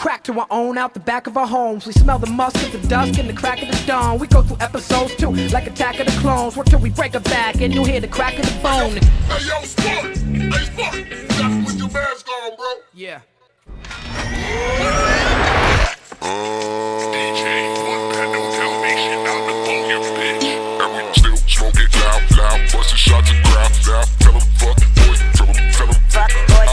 crack to our own out the back of our homes. We smell the musk of the dusk and the crack of the dawn. We go through episodes too, like Attack of the Clones. Work till we break a back and you'll hear the crack of the bone. Hey yo, Sport! Hey Sport! You got to put your mask on, bro. Yeah. DJ, one that no Dalmatian out the phone, your bitch. And we still smoke it loud, loud. Bustin' shots and crowd, loud. Tell 'em fuck boy, tell 'em fuck boy.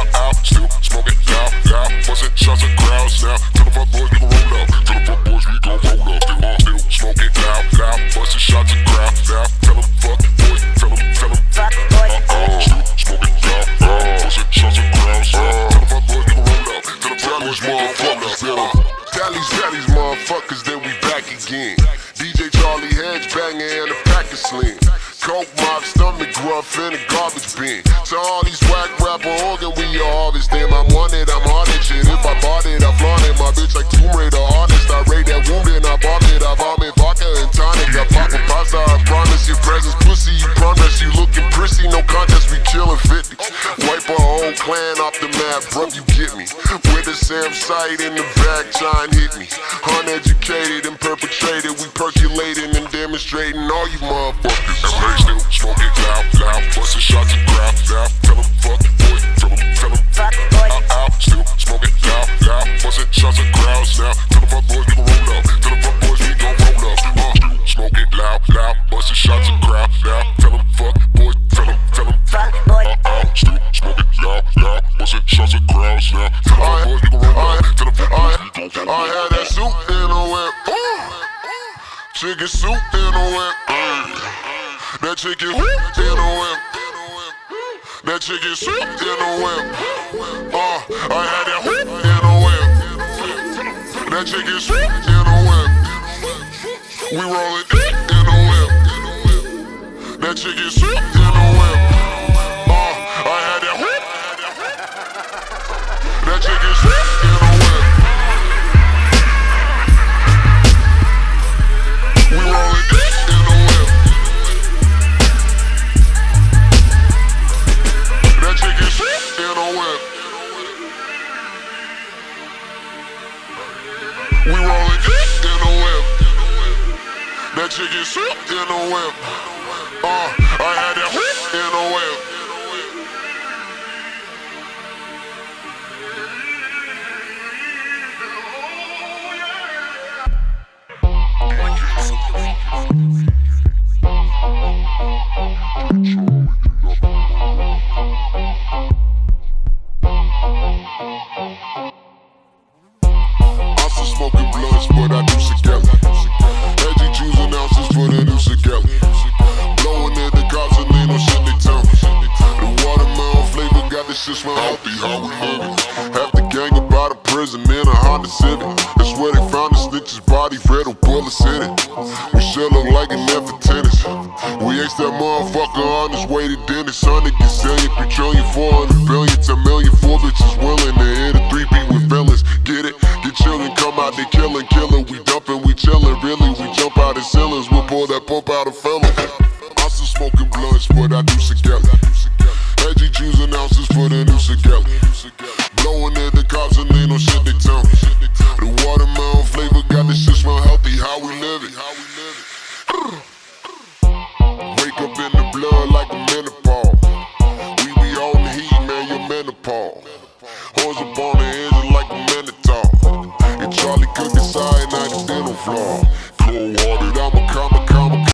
Still smoke it loud, loud. Bustin' shots and crowds now. Tell 'em fuck boys we gon' roll up. Tell 'em fuck boys we gon' roll up. Still smoke it loud, loud. Bustin' shots and crowd, loud. Tell 'em fuck boy, tell 'em fuck boy. Still smoke it loud, loud. Bustin' shots and crowds now. Tell 'em fuck boys we gon' roll up. Tell 'em fuck boys we gon' roll up. Tallies, motherfuckers, then we back again. DJ Charlie heads banging and the pack is slim. Coke mop, stomach gruff in a garbage bin. To all these whack rapper organ, we all harvest them. I'm wanted, I'm haunted shit. If I bought it, I flaunt it. My bitch like Tomb Raider artist. I raid that wound and I bought it. I vomit vodka and tonic. I pop a pasta, I promise your presence. Pussy, you promise you looking prissy. No contest, we chillin' 50. Wipe a whole clan off the map, bro, you get me. With the Sam sight in the back, trying hit me. Uneducated and perpetrated, we percolating and demonstrating all you motherfuckers. And they still smoke it loud, loud. Bustin' shots and crowd, loud. Tell 'em fuck boy, tell 'em fuck boy. Still smoke it loud, loud. Bustin' shots and crowds now. Tell 'em fuck boys we gon' roll up. Tell 'em fuck boys we gon' roll up. Still smoke it loud, loud. Bustin' shots and crowd, loud. Tell 'em fuck boy, tell 'em fuck boy. Still smoke it loud, loud. Bustin' shots and crowds now. Tell 'em fuck boys we gon' roll up. Tell 'em fuck boys we gon' roll up. I had that suit in a whip. Chicken soup in a whip. That chicken whoop in a whip. That chicken soup in a whip. I had that whoop in a whip. That chicken soup in a whip. We roll it in a whip. That chicken soup in a whip. I had that whoop. That chicken soup in a whip. We roll it in a whip. That chicken soup in a whip. We roll it in a whip. That chicken soup in a whip. I had that whip in a whip. I'm still smoking blunts, but I do together. Edgy choosing ounces for the new together. Blowing in the cops and they no shit they tell me. The watermelon flavor got this shit smell healthy, how we living. Half the gang about a prison in a Honda Civic. That's where they found the snitch's body, red with bullets in it. We sure look like an F for tennis. We asked that motherfucker on his way to Dennis. 100 gazillion, trillion, 400 billion, 10 million. 4 bitches willing to hit a 3-beat with fellas. Get it? Get chillin', come out, they killin'. We dumpin', we chillin'. Really, we jump out of ceilings. We'll pull that pump out of fellas. I'm still smoking blunts, but I do together. Edgy choosing ounces for the new together. Blowing at the cops and they no shit they tell me. The watermelon flavor got this shit smell healthy, how we live it. Wake up in the blood like a menopause. We be on the heat, man, you're menopause. Horns up on the edges like a minotaur. And Charlie cooking cyanide and dental flaw.